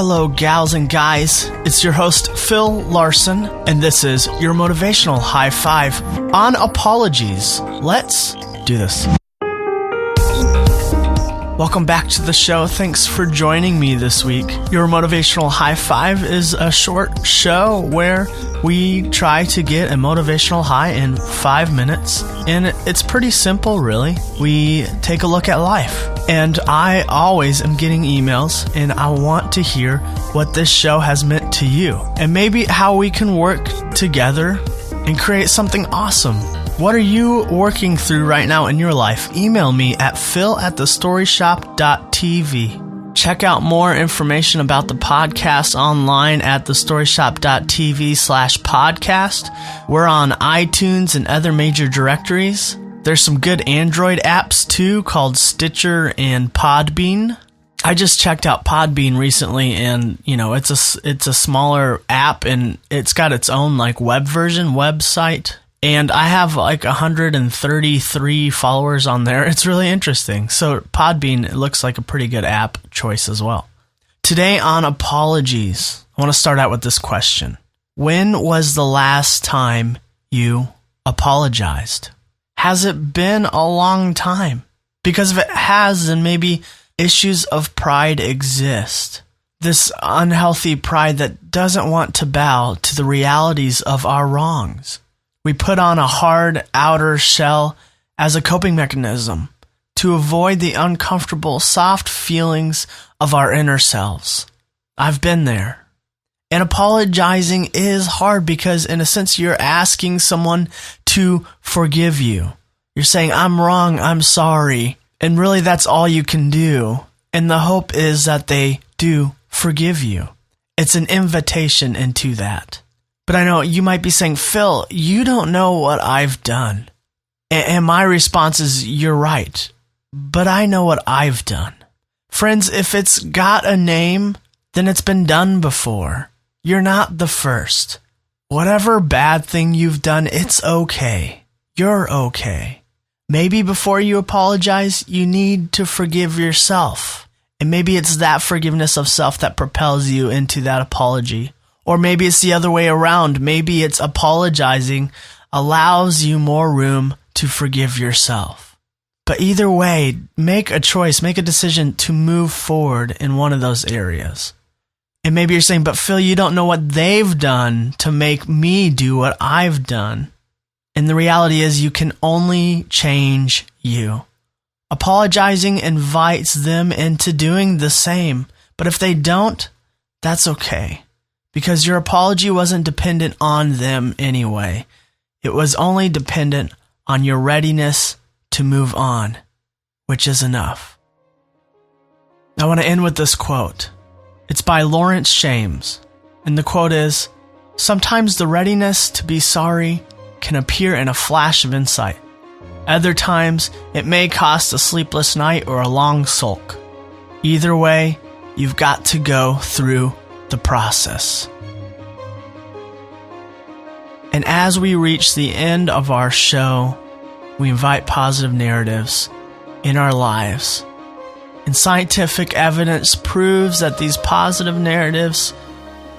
Hello, gals and guys. It's your host, Phil Larson, and this is Your Motivational High Five on apologies. Let's do this. Welcome back to the show. Thanks for joining me this week. Your Motivational High Five is a short show where we try to get a motivational high in 5 minutes. And it's pretty simple, really. We take a look at life. And I always am getting emails, and I want to hear what this show has meant to you. And maybe how we can work together and create something awesome. What are you working through right now in your life? Email me at phil@thestoryshop.tv. Check out more information about the podcast online at thestoryshop.tv/podcast. We're on iTunes and other major directories. There's some good Android apps too called Stitcher and Podbean. I just checked out Podbean recently, and it's a smaller app, and it's got its own website. And I have 133 followers on there. It's really interesting. So Podbean, it looks like a pretty good app choice as well. Today on apologies, I want to start out with this question. When was the last time you apologized? Has it been a long time? Because if it has, then maybe issues of pride exist. This unhealthy pride that doesn't want to bow to the realities of our wrongs. We put on a hard outer shell as a coping mechanism to avoid the uncomfortable, soft feelings of our inner selves. I've been there. And apologizing is hard because, in a sense, you're asking someone to forgive you. You're saying, I'm wrong, I'm sorry. And really, that's all you can do. And the hope is that they do forgive you. It's an invitation into that. But I know you might be saying, Phil, you don't know what I've done. And my response is, you're right. But I know what I've done. Friends, if it's got a name, then it's been done before. You're not the first. Whatever bad thing you've done, it's okay. You're okay. Maybe before you apologize, you need to forgive yourself. And maybe it's that forgiveness of self that propels you into that apology. Or maybe it's the other way around. Maybe it's apologizing allows you more room to forgive yourself. But either way, make a choice, make a decision to move forward in one of those areas. And maybe you're saying, but Phil, you don't know what they've done to make me do what I've done. And the reality is you can only change you. Apologizing invites them into doing the same. But if they don't, that's okay. Because your apology wasn't dependent on them anyway. It was only dependent on your readiness to move on, which is enough. I want to end with this quote. It's by Laurence Shames, and the quote is, "Sometimes the readiness to be sorry can appear in a flash of insight. Other times, it may cost a sleepless night or a long sulk. Either way, you've got to go through the process." And as we reach the end of our show, we invite positive narratives in our lives. And scientific evidence proves that these positive narratives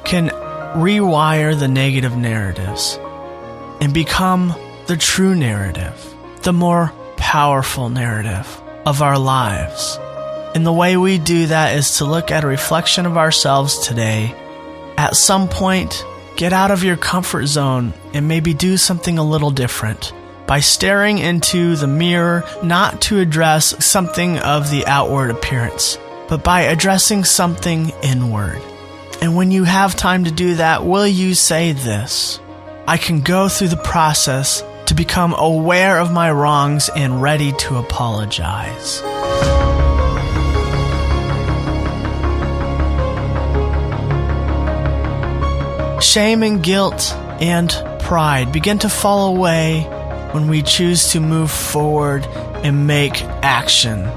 can rewire the negative narratives and become the true narrative, the more powerful narrative of our lives. And the way we do that is to look at a reflection of ourselves today. At some point, get out of your comfort zone and maybe do something a little different by staring into the mirror, not to address something of the outward appearance, but by addressing something inward. And when you have time to do that, will you say this? I can go through the process to become aware of my wrongs and ready to apologize. Shame and guilt and pride begin to fall away when we choose to move forward and make action.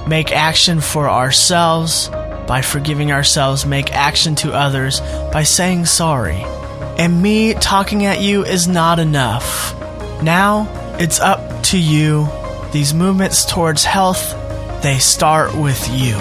Make action for ourselves by forgiving ourselves. Make action to others by saying sorry. And me talking at you is not enough. Now it's up to you. These movements towards health, they start with you.